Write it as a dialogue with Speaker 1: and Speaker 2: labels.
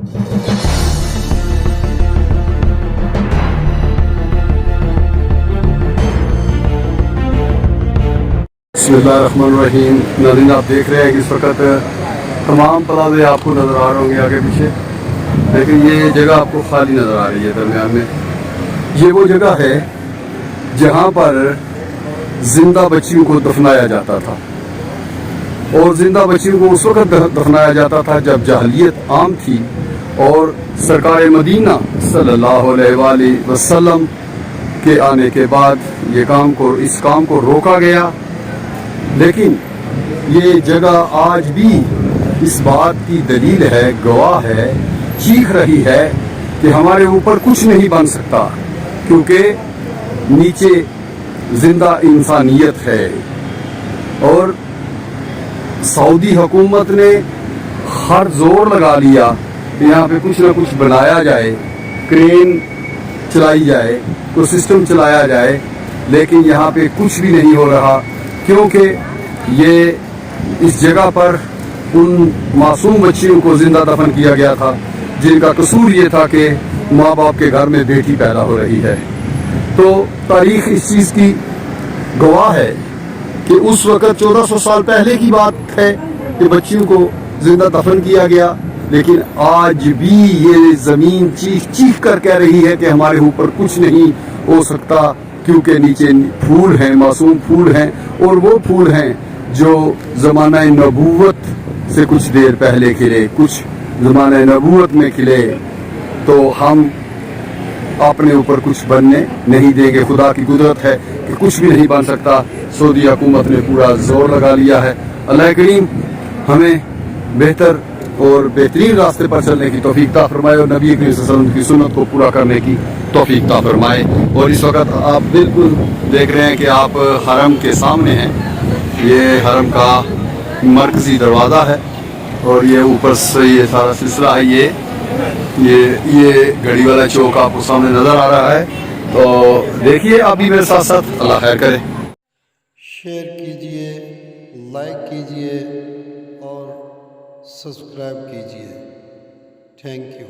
Speaker 1: बिस्मिल्लाहिर्रहमानिर्रहीम। नाज़रीन, आप देख रहे हैं कि इस वक्त तमाम प्लाजे आपको नज़र आ रहे होंगे आगे पीछे, लेकिन ये जगह आपको खाली नज़र आ रही है दरमियान में। ये वो जगह है जहाँ पर जिंदा बच्चियों को दफनाया जाता था, और जिंदा बच्चियों को उस वक्त दफनाया जाता था जब जाहलियत आम थी और सरकार मदीना सल्लल्लाहु अलैहि वसल्लम के आने के बाद इस काम को रोका गया। लेकिन ये जगह आज भी इस बात की दलील है, गवाह है, चीख रही है कि हमारे ऊपर कुछ नहीं बन सकता, क्योंकि नीचे जिंदा इंसानियत है। और सऊदी हुकूमत ने हर जोर लगा लिया कि यहाँ पे कुछ ना कुछ बनाया जाए, क्रेन चलाई जाए, तो सिस्टम चलाया जाए, लेकिन यहाँ पे कुछ भी नहीं हो रहा, क्योंकि ये इस जगह पर उन मासूम बच्चियों को जिंदा दफन किया गया था जिनका कसूर ये था कि माँ बाप के घर में बेटी पैदा हो रही है। तो तारीख इस चीज़ की गवाह है कि उस वक्त 1400 साल पहले की बात है कि बच्चियों को जिंदा दफन किया गया, लेकिन आज भी ये ज़मीन चीख चीख कर कह रही है कि हमारे ऊपर कुछ नहीं हो सकता, क्योंकि नीचे फूल हैं, मासूम फूल हैं, और वो फूल हैं जो ज़माना नबूवत से कुछ देर पहले खिले, कुछ ज़माना नबूवत में खिले। तो हम अपने ऊपर कुछ बनने नहीं देंगे। खुदा की कुदरत है कि कुछ भी नहीं बन सकता। सऊदी हुकूमत ने पूरा जोर लगा लिया है। अल्लाह करीम हमें बेहतर और बेहतरीन रास्ते पर चलने की तौफीक अता फरमाए और नबी करीम सल्लल्लाहु अलैहि वसल्लम की सुन्नत को पूरा करने की तौफीक अता फरमाए। और इस वक्त आप बिल्कुल देख रहे हैं कि आप हरम के सामने हैं। ये हरम का मरकजी दरवाज़ा है और ये ऊपर से ये सारा सिलसिला है। ये घड़ी वाला चौक आपको सामने नज़र आ रहा है। तो देखिए आप भी मेरे साथ साथ। अल्लाह खैर करे।
Speaker 2: शेयर कीजिए, लाइक कीजिए और सब्सक्राइब कीजिए। Thank you.